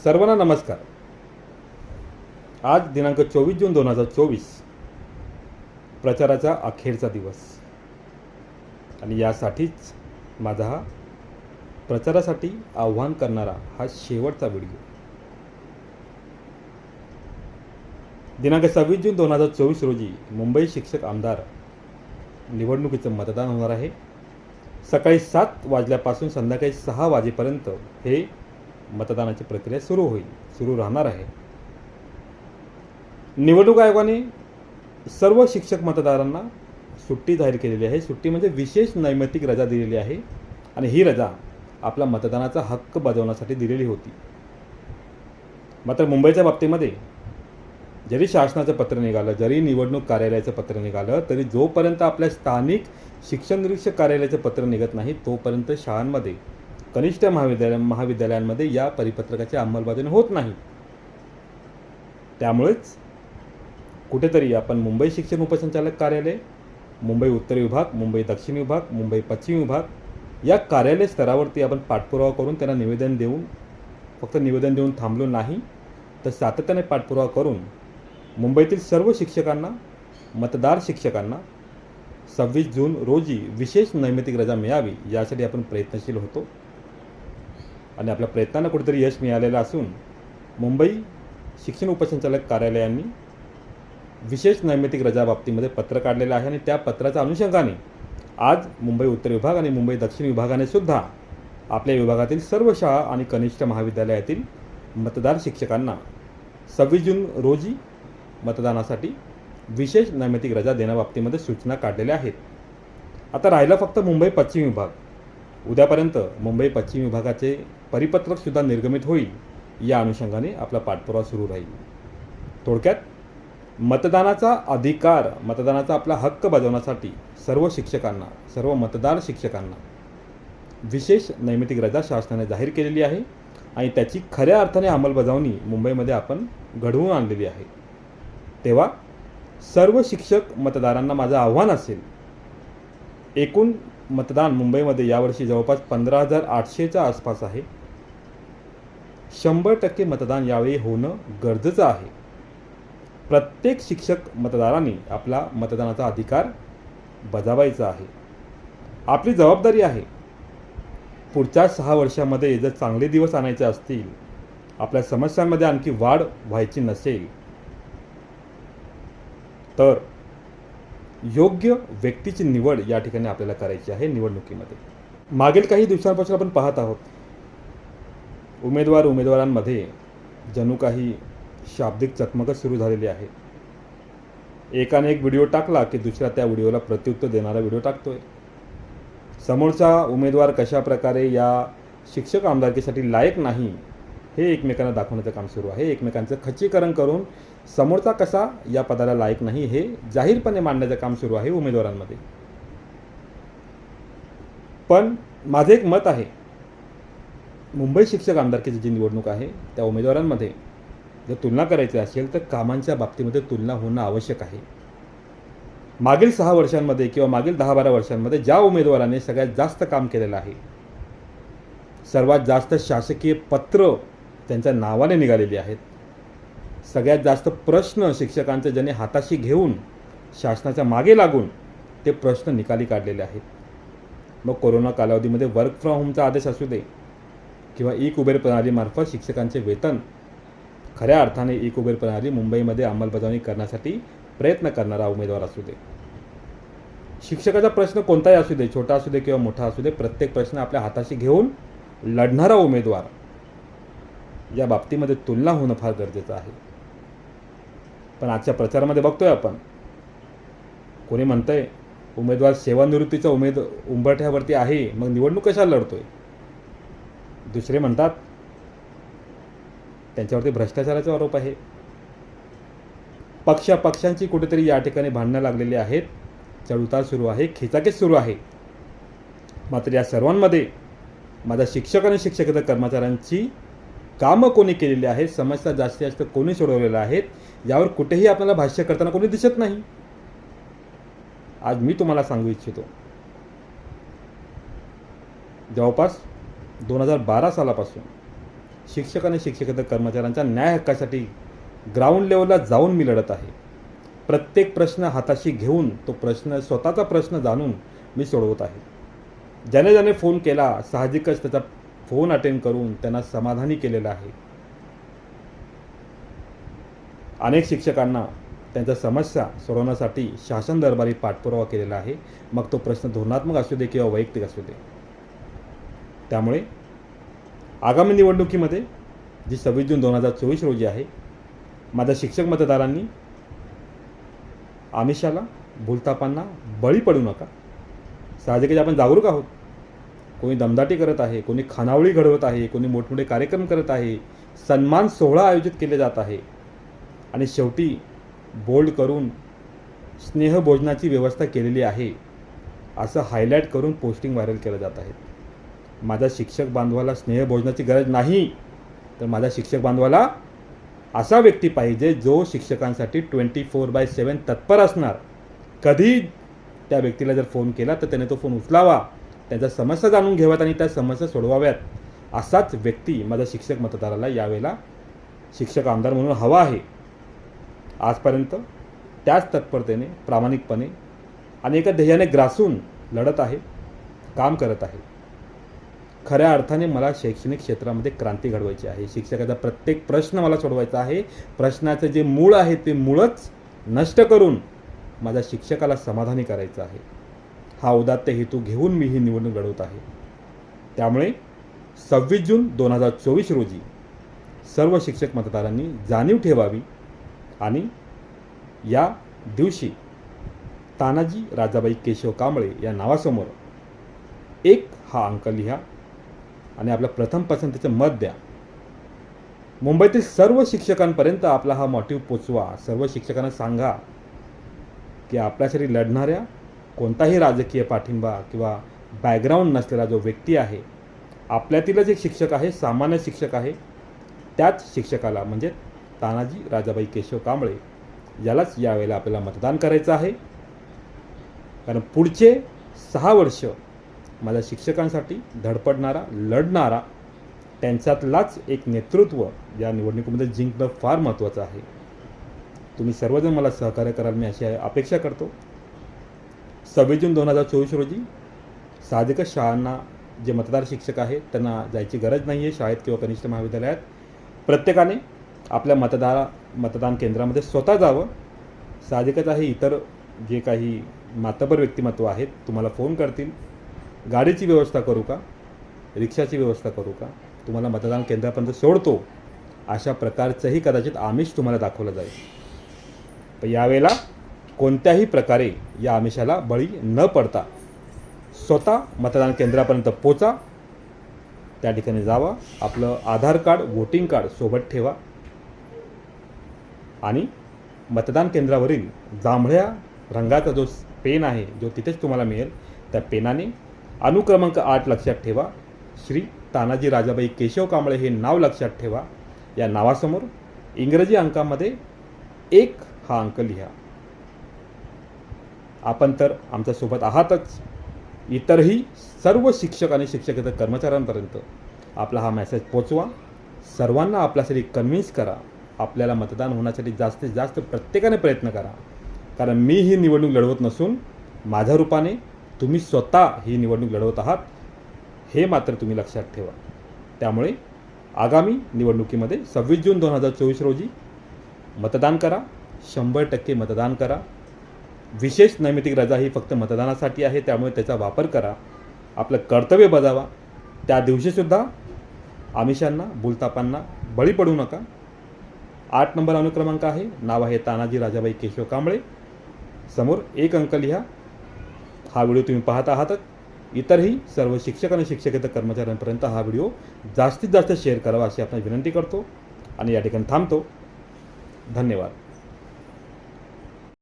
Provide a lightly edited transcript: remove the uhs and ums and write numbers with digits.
सर्वांना नमस्कार. आज दिनांक 24 जून 2024 प्रचाराचा अखेरचा दिवस आणि यासाठीच माझा हा प्रचारासाठी आव्हान करणारा हा शेवटचा व्हिडिओ. दिनांक 26 जून 2024 रोजी मुंबई शिक्षक आमदार निवडणुकीचं मतदान होणार आहे. सकाळी 7 वाजल्यापासून संध्याकाळी 6 वाजेपर्यंत हे मतदानाची प्रक्रिया सुरू राहणार आहे. निवडणूक आयोगाने सर्व शिक्षक मतदारांना सुट्टी जाहीर केलेली आहे. सुट्टी म्हणजे विशेष नैमित्तिक रजा दिलेली आहे आणि ही रजा आपला मतदानाचा हक्क बजावण्यासाठी दिलेली होती. मात्र मुंबईच्या बाबतीमध्ये जरी शासनाचं पत्र निघालं, जरी निवडणूक कार्यालयाचं पत्र निघालं, तरी जोपर्यंत आपल्या स्थानिक शिक्षण निरीक्षक कार्यालयाचं पत्र निघत नाही तोपर्यंत शाळांमध्ये, कनिष्ठ महाविद्यालयांमध्ये या परिपत्रकाची अंमलबजावणी होत नाही. त्यामुळेच कुठेतरी आपण मुंबई शिक्षण उपसंचालक कार्यालय, मुंबई उत्तर विभाग, मुंबई दक्षिण विभाग, मुंबई पश्चिम विभाग या कार्यालय स्तरावरती आपण पाठपुरावा करून त्यांना निवेदन देऊन थांबलो नाही, तर सातत्याने पाठपुरावा करून मुंबईतील सर्व शिक्षकांना, मतदार शिक्षकांना 26 जून रोजी विशेष नैमित्तिक रजा मिळावी यासाठी आपण प्रयत्नशील होतो आणि आपल्या प्रयत्नांना कुठेतरी यश मिळालेलं असून मुंबई शिक्षण उपसंचालक कार्यालयांनी विशेष नैमित्तिक रजा बाबतीमध्ये पत्र काढलेलं आहे आणि त्या पत्राच्या अनुषंगाने आज मुंबई उत्तर विभाग आणि मुंबई दक्षिण विभागाने सुद्धा आपल्या विभागातील सर्व शाळा आणि कनिष्ठ महाविद्यालयातील मतदार शिक्षकांना 26 जून रोजी मतदानासाठी विशेष नैमित्तिक रजा देण्याबाबतीमध्ये सूचना काढलेल्या आहेत. आता राहिला फक्त मुंबई पश्चिम विभाग. उद्यापर्यंत मुंबई पश्चिम विभागाचे परिपत्रकसुद्धा निर्गमित होईल. या अनुषंगाने आपला पाठपुरावा सुरू राहील. थोडक्यात मतदानाचा अधिकार, मतदानाचा आपला हक्क बजावण्यासाठी सर्व मतदार शिक्षकांना विशेष नैमित्तिक रजा शासनाने जाहीर केलेली आहे आणि त्याची खऱ्या अर्थाने अंमलबजावणी मुंबईमध्ये आपण घडवून आणलेली आहे. तेव्हा सर्व शिक्षक मतदारांना माझं आव्हान असेल, एकूण मतदान मुंबईमध्ये यावर्षी जवळपास 15,800च्या आसपास आहे. 100% मतदान यावेळी होणं गरजेचं आहे. प्रत्येक शिक्षक मतदारांनी आपला मतदानाचा अधिकार बजावायचा आहे. आपली जबाबदारी आहे. पुढच्या 6 वर्षामध्ये जर चांगले दिवस आणायचे असतील, आपल्या समस्यांमध्ये आणखी वाढ व्हायची नसेल, तर योग्य व्यक्तीची निवड या ठिकाणी आपल्याला करायची आहे. निवडणुकीमध्ये मागील काही दिवसांपासून आपण पाहत आहोत उमेदवारांमध्ये जणू काही शाब्दिक चकमकच सुरू झालेली आहे. एकाने एक व्हिडिओ टाकला की दुसरा त्या व्हिडिओला प्रत्युत्तर देणारा व्हिडिओ टाकतोय. समोरचा उमेदवार कशा प्रकारे या शिक्षक आमदारकीसाठी लायक नाही हे एकमेकांना दाखवण्याचं काम सुरू आहे. एकमेकांचं खच्चीकरण करून समोरचा कसा या पदाला लायक नाही हे जाहीरपणे मांडण्याचं काम सुरू आहे उमेदवारांमध्ये. पण माझं एक मत आहे, मुंबई शिक्षक आमदारकीची जी निवडणूक आहे त्या उमेदवारांमध्ये जर तुलना करायची असेल तर कामांच्या बाबतीमध्ये तुलना होणं आवश्यक आहे. मागील 6 वर्षांमध्ये किंवा मागील 10-12 वर्षांमध्ये ज्या उमेदवाराने सगळ्यात जास्त काम केलेलं आहे, सर्वात जास्त शासकीय पत्र त्यांच्या नावाने निघालेली आहेत, सगळ्यात जास्त प्रश्न शिक्षकांचे ज्यांनी हाताशी घेऊन शासनाच्या मागे लागून ते प्रश्न निकाली काढलेले आहेत. मग कोरोना कालावधीमध्ये वर्क फ्रॉम होमचा आदेश असू दे किंवा ई कुबेर प्रणालीमार्फत शिक्षकांचे वेतन, खऱ्या अर्थाने ई कुबेर प्रणाली मुंबईमध्ये अंमलबजावणी करण्यासाठी प्रयत्न करणारा उमेदवार असू दे, शिक्षकाचा प्रश्न कोणताही असू दे, छोटा असू दे किंवा मोठा असू दे, प्रत्येक प्रश्न आपल्या हाताशी घेऊन लढणारा उमेदवार, या बाबतीमध्ये तुलना होणं फार गरजेचं आहे. पण आजच्या प्रचारामध्ये बघतोय आपण, कोणी म्हणतंय उमेदवार सेवानिवृत्तीचा उंबरठ्यावरती आहे, मग निवडणूक कशाला लढतोय. दुसरे म्हणतात त्यांच्यावरती भ्रष्टाचाराचा आरोप आहे. पक्षांची कुठेतरी या ठिकाणी भांडणं लागलेली आहेत, चढउतार सुरू आहे, खेचाखेच सुरू आहे. मात्र या सर्वांमध्ये माझ्या शिक्षक आणि शिक्षकेतर कर्मचाऱ्यांची कामं कोणी केलेली आहेत, समस्या जास्तीत जास्त कोणी सोडवलेल्या आहेत, यावर कुठेही आपल्याला भाष्य करताना कोणी दिसत नाही. आज मी तुम्हाला सांगू इच्छितो, जवळपास 2012 सालापासून शिक्षक आणि शिक्षकेतर कर्मचाऱ्यांच्या न्याय हक्कासाठी ग्राउंड लेवलला जाऊन मी लढत आहे. प्रत्येक प्रश्न हाताशी घेऊन तो प्रश्न स्वतःचा प्रश्न जाणून मी सोडवत आहे. ज्याने ज्याने फोन केला साहजिकच त्याचा फोन अटेंड करून त्यांना समाधानी केलेलं आहे. अनेक शिक्षकांना त्यांच्या समस्या सोडवण्यासाठी शासन दरबारी पाठपुरावा केलेला आहे, मग तो प्रश्न धोरणात्मक असू दे किंवा वैयक्तिक असू दे. त्यामुळे आगामी निवडणुकीमध्ये जी 26 जून 2024 रोजी आहे, माझ्या शिक्षक मतदारांनी आमिषाला भूलथापांना बळी पडू नका. साहजिकच आपण जागरूक आहोत. कोणी दमदाटी करत आहे, कोणी खानावळी घडवत आहे, कोणी मोठमोठे कार्यक्रम करत आहे, सन्मान सोहळा आयोजित केले जात आहे आणि शेवटी बोल्ड करून स्नेहभोजनाची व्यवस्था केलेली आहे असं हायलाईट करून पोस्टिंग व्हायरल केलं जात आहे. माझ्या शिक्षक बांधवाला स्नेहभोजनाची गरज नाही, तर माझ्या शिक्षक बांधवाला असा व्यक्ती पाहिजे जो शिक्षकांसाठी 24/7 तत्पर असणार. कधी त्या व्यक्तीला जर फोन केला तर त्याने तो फोन उचलावा, त्यांच्या समस्या जाणून घ्याव्यात आणि त्या समस्या सोडवाव्यात. असाच व्यक्ती माझ्या शिक्षक मतदाराला यावेळेला शिक्षक आमदार म्हणून हवा आहे. आजपर्यंत त्याच तत्परतेने प्रामाणिकपणे आणि एका ध्येयाने ग्रासून लढत आहे, काम करत आहे. खऱ्या अर्थाने मला शैक्षणिक क्षेत्रामध्ये क्रांती घडवायची आहे. शिक्षकाचा प्रत्येक प्रश्न मला सोडवायचा आहे. प्रश्नाचं जे मूळ आहे ते मूळच नष्ट करून माझ्या शिक्षकाला समाधानी करायचं आहे. हा उदात्त हेतू घेऊन मी ही निवडणूक लढवत आहे. त्यामुळे 26 जून 2024 रोजी सर्व शिक्षक मतदारांनी जाणीव ठेवावी आणि या दिवशी तानाजी राजाबाई केशव कांबळे या नावासमोर 1 हा अंक लिहा आणि आपल्या प्रथम पसंतीचं मत द्या. मुंबईतील सर्व शिक्षकांपर्यंत आपला हा मोटिव्ह पोचवा. सर्व शिक्षकांना सांगा की आपल्यासाठी लढणाऱ्या कोणताही राजकीय पाठिंबा किंवा बॅकग्राऊंड नसलेला जो व्यक्ती आहे, आपल्यातीलच एक शिक्षक आहे, सामान्य शिक्षक आहे, त्याच शिक्षकाला म्हणजे तानाजी राजाबाई केशव कांबळे यालाच यावेळेला आपल्याला मतदान करायचं आहे. कारण पुढचे 6 वर्ष माझ्या शिक्षकांसाठी धडपडणारा, लढणारा, त्यांच्यातलाच एक नेतृत्व या निवडणुकीमध्ये जिंकणं फार महत्त्वाचं आहे. तुम्ही सर्वजण मला सहकार्य कराल मी अशी अपेक्षा करतो. 26 जून 2024 रोजी साहजिकच शाळांना जे मतदार शिक्षक आहेत त्यांना जायची गरज नाही आहे शाळेत किंवा कनिष्ठ महाविद्यालयात. प्रत्येकाने आपल्या मतदान केंद्रामध्ये स्वतः जावं. साहजिकच आहे इतर जे काही मातबर व्यक्तिमत्व आहेत तुम्हाला फोन करतील, गाडीची व्यवस्था करू का, रिक्षाची व्यवस्था करू का, तुम्हाला मतदान केंद्रापर्यंत सोडतो, अशा प्रकारचंही कदाचित आमिष तुम्हाला दाखवलं जाईल. पण यावेळेला कोणत्याही प्रकारे या आमिषाला बळी न पडता स्वतः मतदान केंद्रापर्यंत पोचा, त्या ठिकाणी जावा, आपलं आधार कार्ड, वोटिंग कार्ड सोबत ठेवा आणि मतदान केंद्रावरील जांभळ्या रंगाचा जो पेन आहे जो तिथेच तुम्हाला मिळेल, त्या पेनाने अनुक्रमांक 8 लक्षात ठेवा. श्री तानाजी राजाबाई केशव कांबळे हे नाव लक्षात ठेवा. या नावासमोर इंग्रजी अंकामध्ये 1 हा अंक लिहा. आपण तर आमच्यासोबत आहातच. इतरही सर्व शिक्षक आणि शिक्षकेतर कर्मचाऱ्यांपर्यंत आपला हा मेसेज पोचवा. सर्वांना आपल्यासाठी कन्व्हिन्स करा. आपल्याला मतदान होण्यासाठी जास्तीत जास्त प्रत्येकाने प्रयत्न करा. कारण मी ही निवडणूक लढवत नसून माझ्या रूपाने तुम्ही स्वतः ही निवडणूक लढवत आहात, हे मात्र तुम्ही लक्षात ठेवा. त्यामुळे आगामी निवडणुकीमध्ये 26 जून 2024 रोजी मतदान करा. 100% मतदान करा. विशेष नैमित्तिक रजा ही फक्त मतदानासाठी आहे, त्यामुळे त्याचा वापर करा. आपलं कर्तव्य बजावा. त्या दिवशीसुद्धा आमिषांना, भूलथापांना बळी पडू नका. 8 नंबर अनुक्रमांक आहे. नाव आहे तानाजी राजाबाई केशव कांबळे. समोर 1 अंक लिहा. हा व्हिडिओ तुम्ही पाहत आहातच. इतरही सर्व शिक्षक आणि शिक्षकेतर कर्मचाऱ्यांपर्यंत हा व्हिडिओ जास्तीत जास्त शेअर करावा अशी आपण विनंती करतो आणि या ठिकाणी थांबतो. धन्यवाद.